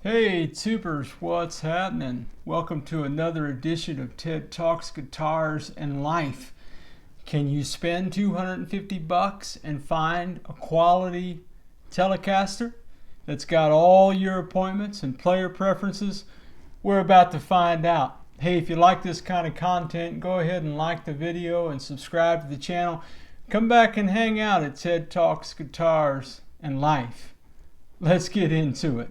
Hey tubers, what's happening? Welcome to another edition of Ted Talks Guitars and Life. Can you spend 250 bucks and find a quality Telecaster that's got all your appointments and player preferences? We're about to find out. Hey, if you like this kind of content, go ahead and like the video and subscribe to the channel. Come back and hang out at Ted Talks Guitars and Life. Let's get into it.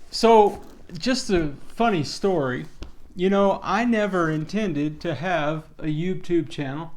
So, just a funny story. I never intended to have a YouTube channel.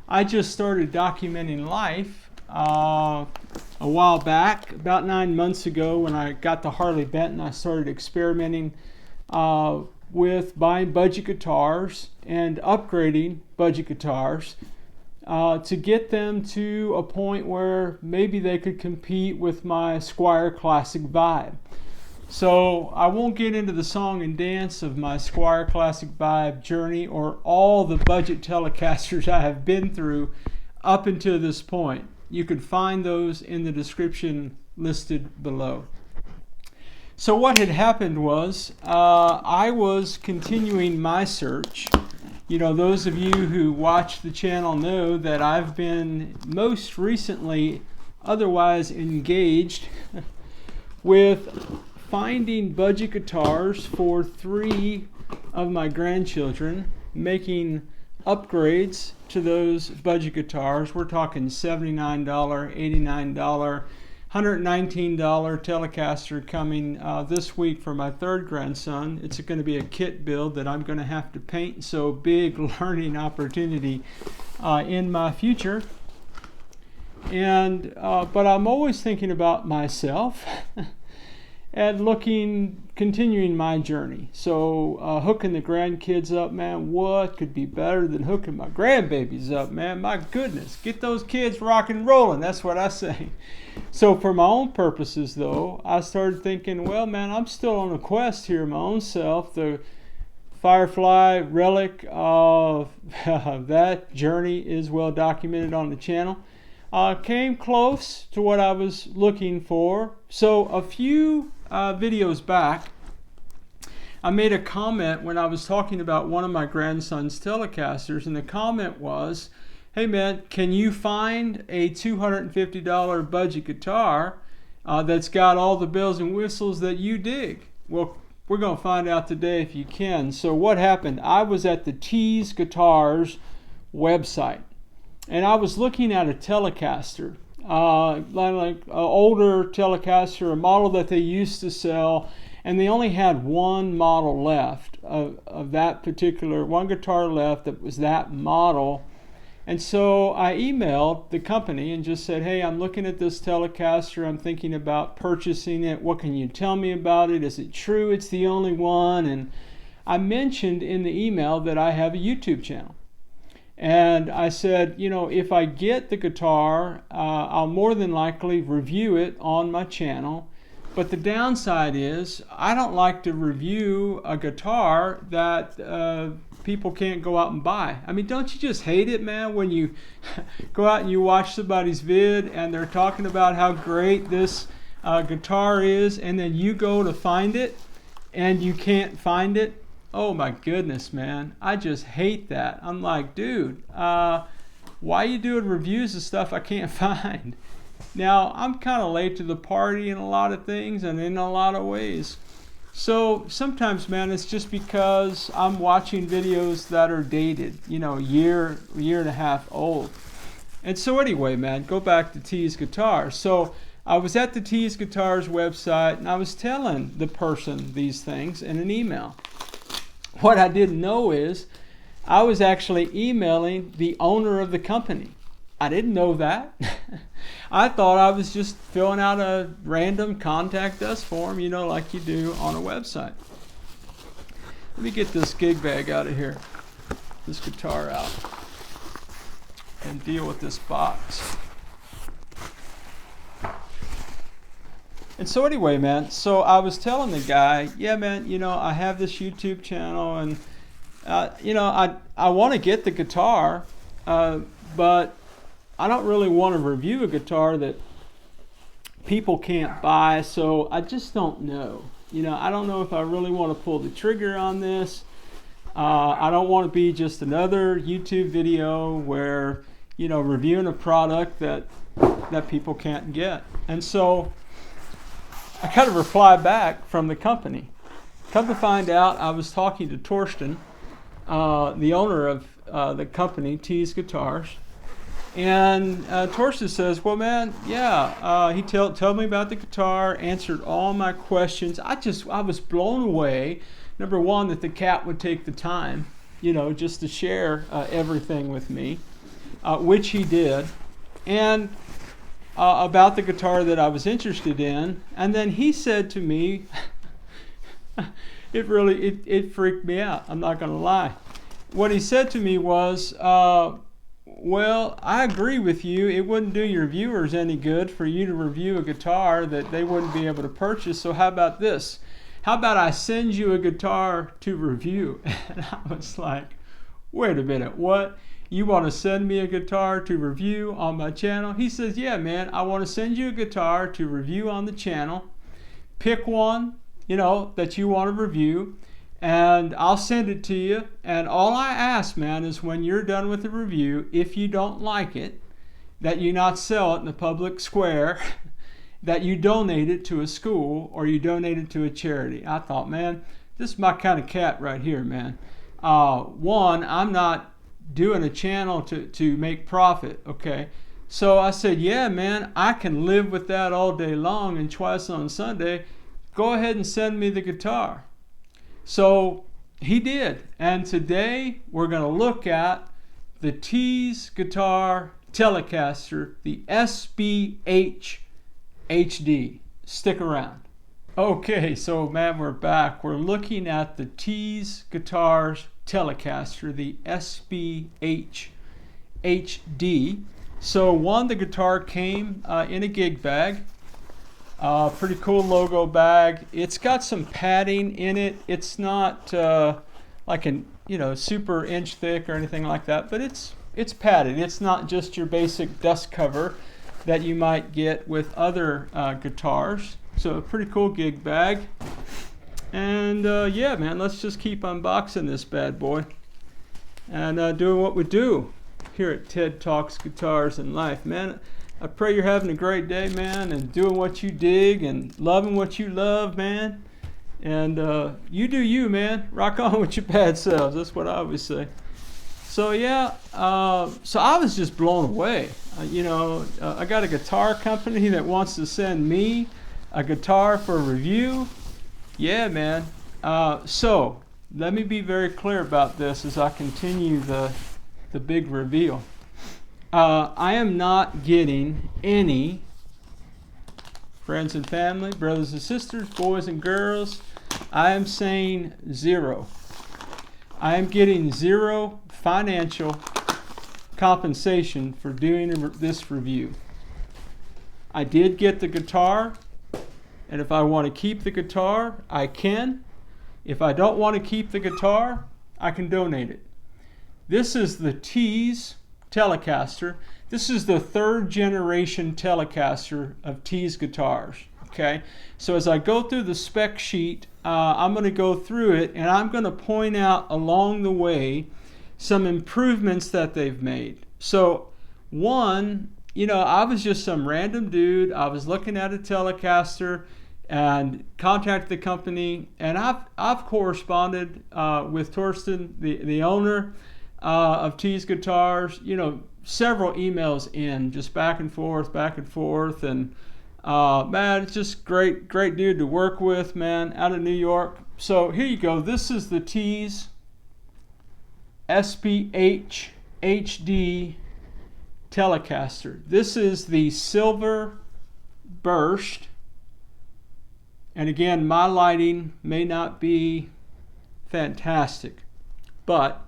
I just started documenting life a while back, about 9 months ago, when I got the Harley Benton. I started experimenting with buying budget guitars and upgrading budget guitars to get them to a point where maybe they could compete with my Squier Classic Vibe. So I won't get into the song and dance of my Squier Classic Vibe journey or all the budget Telecasters I have been through up until this point. You can find those in the description listed below. So what had happened was I was continuing my search. Those of you who watch the channel know that I've been most recently otherwise engaged with finding budget guitars for 3 of my grandchildren, making upgrades to those budget guitars. We're talking $79, $89, $119 Telecaster coming this week for my 3rd grandson. It's going to be a kit build that I'm going to have to paint, so big learning opportunity in my future. But I'm always thinking about myself and continuing my journey. So hooking the grandkids up, man, what could be better than hooking my grandbabies up, man? My goodness, get those kids rock and rolling, that's what I say. So for my own purposes, though, I started thinking, well, man, I'm still on a quest here, my own self. The Firefly relic of that journey is well documented on the channel. Came close to what I was looking for. So a few videos back, I made a comment when I was talking about one of my grandson's Telecasters, and the comment was, hey man, can you find a $250 budget guitar that's got all the bells and whistles that you dig? Well, we're going to find out today if you can. So what happened? I was at the Tease Guitars website, and I was looking at a Telecaster, like an older Telecaster, a model that they used to sell, and they only had one model left of that particular, one guitar left that was that model. And so I emailed the company and just said, hey, I'm looking at this Telecaster, I'm thinking about purchasing it. What can you tell me about it? Is it true it's the only one? And I mentioned in the email that I have a YouTube channel. And I said, if I get the guitar, I'll more than likely review it on my channel. But the downside is I don't like to review a guitar that people can't go out and buy. I mean, don't you just hate it, man, when you go out and you watch somebody's vid and they're talking about how great this guitar is, and then you go to find it and you can't find it? Oh my goodness, man. I just hate that. I'm like, dude, why are you doing reviews of stuff I can't find? Now, I'm kind of late to the party in a lot of things and in a lot of ways. So sometimes, man, it's just because I'm watching videos that are dated, year and a half old. And so anyway, man, go back to Tease Guitars. So I was at the Tease Guitars website and I was telling the person these things in an email. What I didn't know is I was actually emailing the owner of the company. I didn't know that. I thought I was just filling out a random contact us form, like you do on a website. Let me get this gig bag out of here, this guitar out, and deal with this box. And so anyway, man, so I was telling the guy, yeah, man, I have this YouTube channel, and, I want to get the guitar, but I don't really want to review a guitar that people can't buy, so I just don't know. You know, I don't know if I really want to pull the trigger on this. I don't want to be just another YouTube video where, you know, reviewing a product that people can't get. And so I kind of reply back from the company. Come to find out, I was talking to Torsten, the owner of the company, Tease Guitars. And Torsten says, well, man, yeah, he told me about the guitar, answered all my questions. I was blown away. Number one, that the cat would take the time, you know, just to share everything with me, which he did, and about the guitar that I was interested in. And then he said to me, it freaked me out, I'm not going to lie. What he said to me was, well, I agree with you. It wouldn't do your viewers any good for you to review a guitar that they wouldn't be able to purchase. So how about this? How about I send you a guitar to review? And I was like, wait a minute, what? You want to send me a guitar to review on my channel? He says, yeah, man, I want to send you a guitar to review on the channel. Pick one, you know, that you want to review, and I'll send it to you. And all I ask, man, is when you're done with the review, if you don't like it, that you not sell it in the public square, that you donate it to a school or you donate it to a charity. I thought, man, this is my kind of cat right here, man. One, I'm not doing a channel to make profit, okay? So I said, yeah, man, I can live with that all day long, and twice on Sunday, go ahead and send me the guitar. So he did, and today we're going to look at the Tease guitar Telecaster, the SBH-HD. Stick around. Okay, so man, we're back. We're looking at the Tease guitars Telecaster, the SBH-HD. So one, the guitar came in a gig bag. Pretty cool logo bag. It's got some padding in it. It's not like an, you know, super inch thick or anything like that, but it's padded. It's not just your basic dust cover that you might get with other guitars. So a pretty cool gig bag. And yeah, man, let's just keep unboxing this bad boy and doing what we do here at Ted Talks Guitars and Life, man. I pray you're having a great day, man, and doing what you dig and loving what you love, man. And you do you, man. Rock on with your bad selves. That's what I always say. So yeah, so I was just blown away. I got a guitar company that wants to send me a guitar for review. Yeah, man. So let me be very clear about this as I continue the big reveal. I am not getting any friends and family, brothers and sisters, boys and girls. I am saying zero. I am getting zero financial compensation for doing this review. I did get the guitar, and if I want to keep the guitar, I can. If I don't want to keep the guitar, I can donate it. This is the Tease Telecaster. This is the third generation Telecaster of Tease guitars. Okay, so as I go through the spec sheet, I'm going to go through it, and I'm going to point out along the way some improvements that they've made. So one, you know, I was just some random dude. I was looking at a Telecaster and contacted the company, and I've corresponded with Torsten, the owner of Tease Guitars, you know, several emails in, just back and forth, and man, it's just great dude to work with, man, out of New York. So here you go. This is the Tease SBH-HD Telecaster. This is the Silverburst. And again, my lighting may not be fantastic, but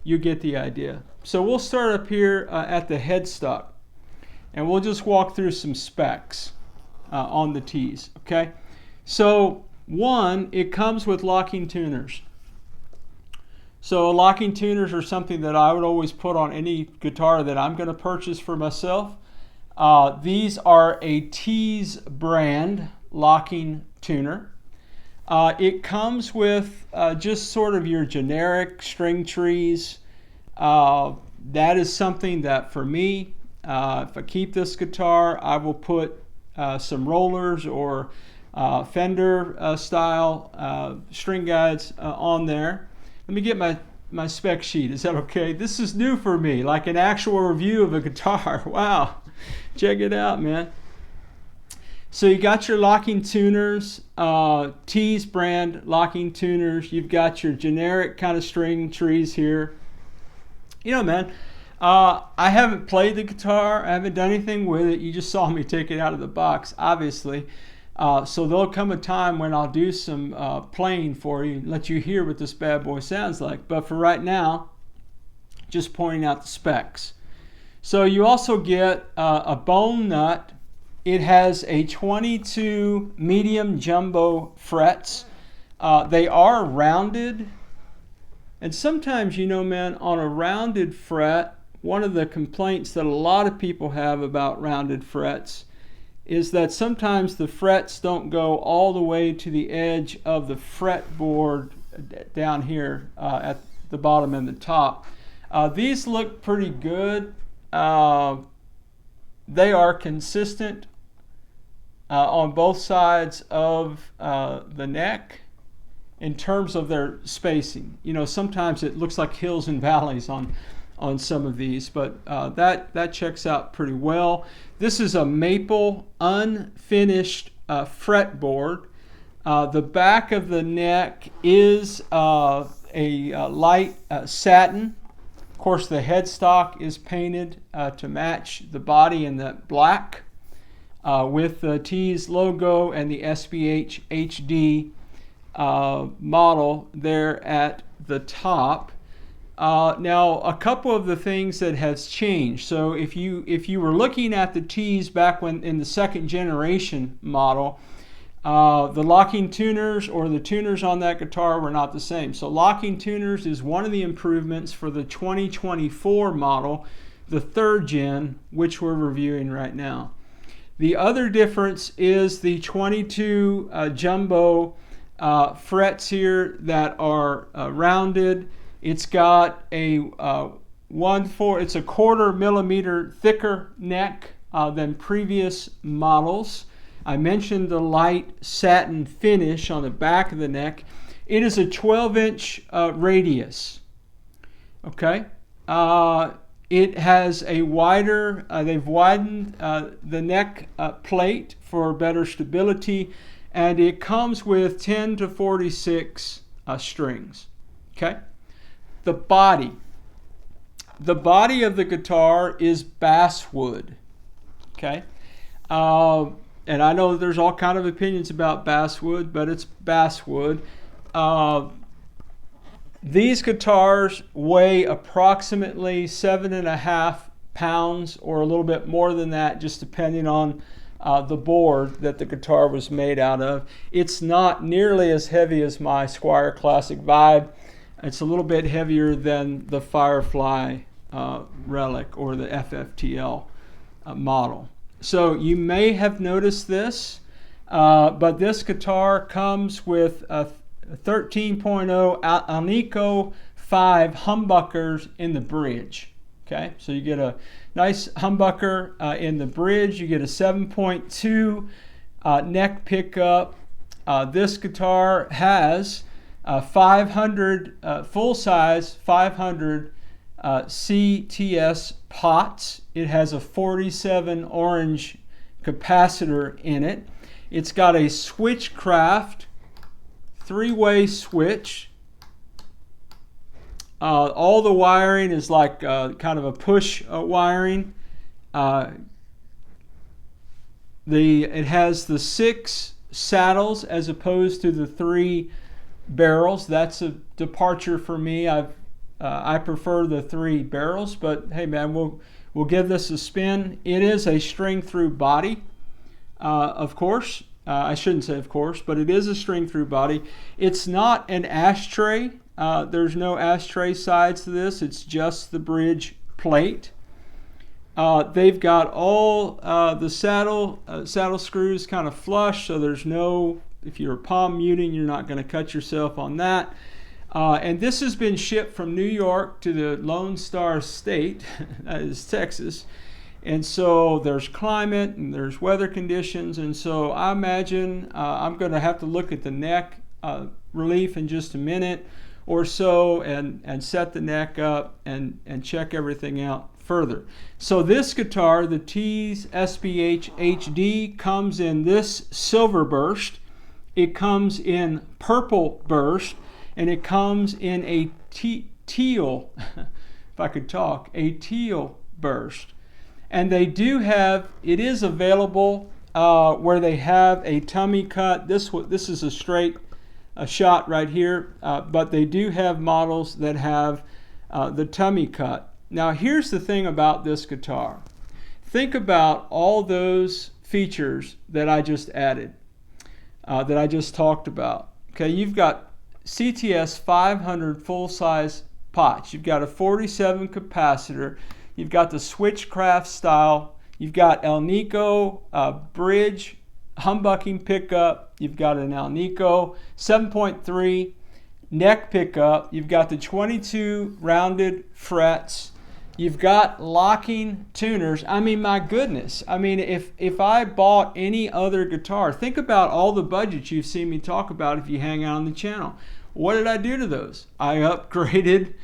you get the idea. So we'll start up here at the headstock, and we'll just walk through some specs on the Tease, okay? So one, it comes with locking tuners. So locking tuners are something that I would always put on any guitar that I'm going to purchase for myself. These are a Tease brand locking tuner. It comes with just sort of your generic string trees. That is something that for me, if I keep this guitar, I will put some rollers or Fender style string guides on there. Let me get my spec sheet. Is that okay? This is new for me, like an actual review of a guitar. Wow. Check it out, man. So you got your locking tuners, Tease brand locking tuners. You've got your generic kind of string trees here. You know, man, I haven't played the guitar. I haven't done anything with it. You just saw me take it out of the box, obviously. So there'll come a time when I'll do some playing for you and let you hear what this bad boy sounds like. But for right now, just pointing out the specs. So you also get a bone nut. It has a 22 medium jumbo frets. They are rounded. And sometimes, you know, man, on a rounded fret, one of the complaints that a lot of people have about rounded frets is that sometimes the frets don't go all the way to the edge of the fretboard down here at the bottom and the top. These look pretty good. They are consistent on both sides of the neck in terms of their spacing. You know, sometimes it looks like hills and valleys on some of these, but that checks out pretty well. This is a maple unfinished fretboard. The back of the neck is a light satin. Of course, the headstock is painted to match the body in that black with the Tease logo and the SBH-HD model there at the top. Now, a couple of the things that has changed. So if you were looking at the Tease back when in the second generation model, the locking tuners or the tuners on that guitar were not the same. So locking tuners is one of the improvements for the 2024 model, the third gen, which we're reviewing right now. The other difference is the 22 jumbo frets here that are rounded. It's got a 1/4 millimeter thicker neck than previous models. I mentioned the light satin finish on the back of the neck. It is a 12-inch radius. Okay. It has a wider, they've widened the neck plate for better stability, and it comes with 10 to 46 strings. Okay. The body of the guitar is basswood. Okay. And I know there's all kind of opinions about basswood, but it's basswood. These guitars weigh approximately 7.5 pounds or a little bit more than that, just depending on the board that the guitar was made out of. It's not nearly as heavy as my Squier Classic Vibe. It's a little bit heavier than the Firefly Relic or the FFTL model. So you may have noticed this, but this guitar comes with a 13.0 Alnico 5 humbuckers in the bridge. Okay, so you get a nice humbucker in the bridge. You get a 7.2 neck pickup. This guitar has 500 full-size 500 CTS pots. It has a 47 orange capacitor in it. It's got a Switchcraft 3-way switch. All the wiring is like kind of a push wiring. It has the 6 saddles as opposed to the 3 barrels. That's a departure for me. I prefer the 3 barrels, but hey man, we'll give this a spin. It is a string through body, of course. I shouldn't say of course, but it is a string through body. It's not an ashtray. There's no ashtray sides to this. It's just the bridge plate. They've got all the saddle screws kind of flush, so there's no, if you're palm muting, you're not going to cut yourself on that. And this has been shipped from New York to the Lone Star State, that is Texas. And so there's climate and there's weather conditions. And so I imagine I'm going to have to look at the neck relief in just a minute or so and set the neck up and check everything out further. So this guitar, the Tease SBH-HD, comes in this Silverburst. It comes in Purple Burst, and it comes in a teal, if I could talk, a teal burst. And they do have, it is available where they have a tummy cut. This is a straight shot right here, but they do have models that have the tummy cut. Now here's the thing about this guitar. Think about all those features that I just added, that I just talked about. Okay, you've got CTS 500 full-size pots. You've got a 47 capacitor. You've got the Switchcraft-style. You've got Alnico bridge humbucking pickup. You've got an Alnico 7.3 neck pickup. You've got the 22 rounded frets. You've got locking tuners. I mean, my goodness. I mean, if I bought any other guitar, think about all the budgets you've seen me talk about if you hang out on the channel. What did I do to those? I upgraded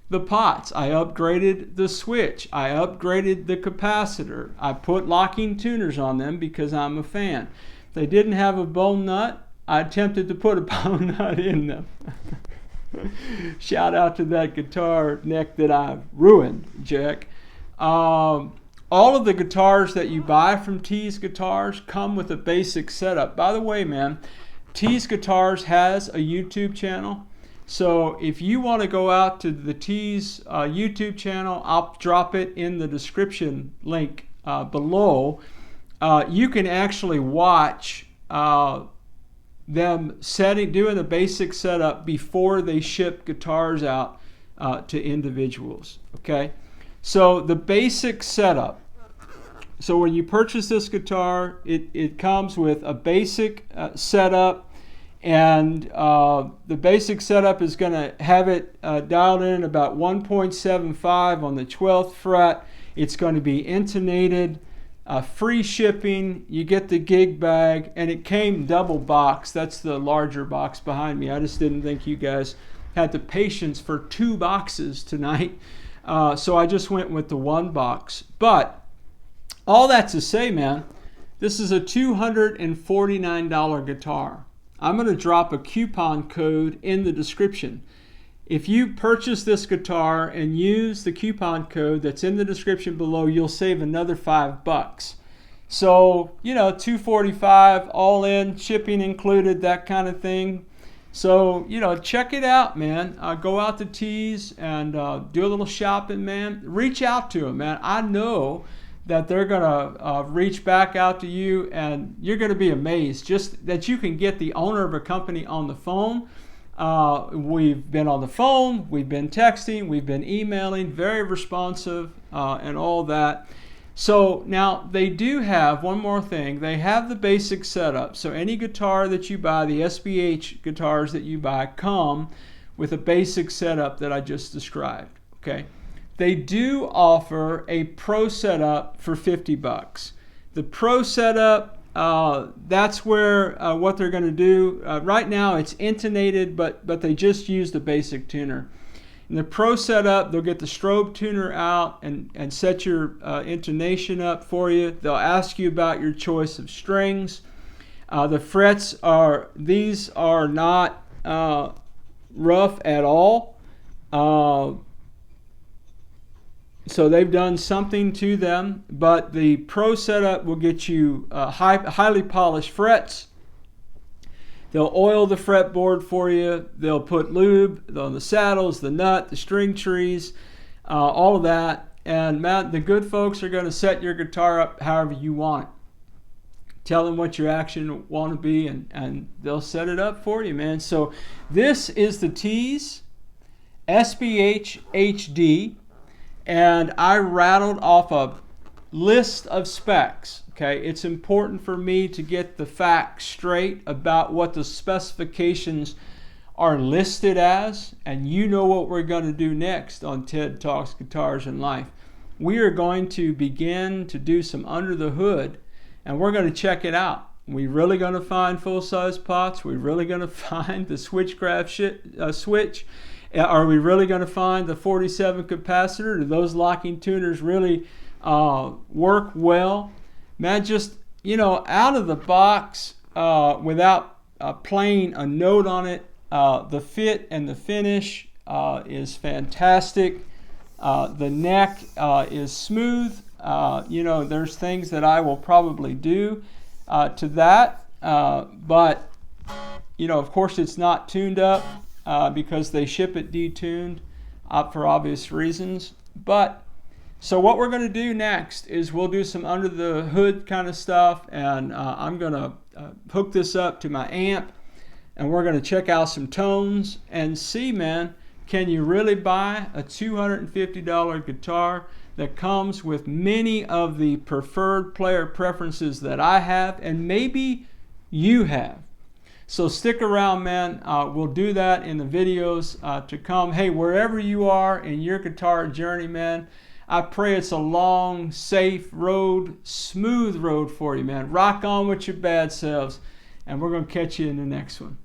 the pots. I upgraded the switch. I upgraded the capacitor. I put locking tuners on them because I'm a fan. If they didn't have a bone nut, I attempted to put a bone nut in them. Shout out to that guitar neck that I ruined, Jack. All of the guitars that you buy from Tease Guitars come with a basic setup. By the way, man, Tease Guitars has a YouTube channel. So if you want to go out to the Tease YouTube channel, I'll drop it in the description link below. You can actually watch them doing the basic setup before they ship guitars out to individuals. Okay, so the basic setup. So when you purchase this guitar, it comes with a basic setup, and the basic setup is going to have it dialed in about 1.75 on the 12th fret. It's going to be intonated. Free shipping, you get the gig bag, and it came double box. That's the larger box behind me. I just didn't think you guys had the patience for 2 boxes tonight, so I just went with the 1 box. But all that to say, man, this is a $249 guitar. I'm going to drop a coupon code in the description. If you purchase this guitar and use the coupon code that's in the description below, you'll save another $5. So, you know, $245 all in, shipping included, that kind of thing. So, you know, check it out, man. Go out to Tease and do a little shopping, man. Reach out to them, man. I know that they're going to reach back out to you, and you're going to be amazed just that you can get the owner of a company on the phone. We've been on the phone, we've been texting, we've been emailing, very responsive, and all that. So now they do have one more thing. They have the basic setup. So any guitar that you buy, the SBH guitars that you buy, come with a basic setup that I just described. Okay. They do offer a pro setup for $50. The pro setup, that's where what they're going to do. Right now it's intonated, but they just use the basic tuner. In the pro setup, they'll get the strobe tuner out and set your intonation up for you. They'll ask you about your choice of strings. The frets are not rough at all. So they've done something to them, but the pro setup will get you highly polished frets. They'll oil the fretboard for you. They'll put lube on the saddles, the nut, the string trees, all of that. And Matt, the good folks are going to set your guitar up however you want it. Tell them what your action want to be, and they'll set it up for you, man. So this is the Tease SBH-HD. And I rattled off list of specs. Okay, it's important for me to get the facts straight about what the specifications are listed as, and you know what we're going to do next on Ted Talks Guitars and Life. We are going to begin to do some under the hood, and we're going to check it out. We're really going to find full-size pots. We're really going to find the Switchcraft switch. Are we really going to find the 47 capacitor? Do those locking tuners really work well? Man, just, you know, out of the box, without playing a note on it, the fit and the finish is fantastic. The neck is smooth. You know, there's things that I will probably do to that, but you know, of course, it's not tuned up because they ship it detuned for obvious reasons. But so what we're going to do next is we'll do some under the hood kind of stuff, and I'm going to hook this up to my amp, and we're going to check out some tones and see, man, can you really buy a $250 guitar that comes with many of the preferred player preferences that I have and maybe you have? So stick around, man. We'll do that in the videos to come. Hey, wherever you are in your guitar journey, man, I pray it's a long, safe road, smooth road for you, man. Rock on with your bad selves, and we're going to catch you in the next one.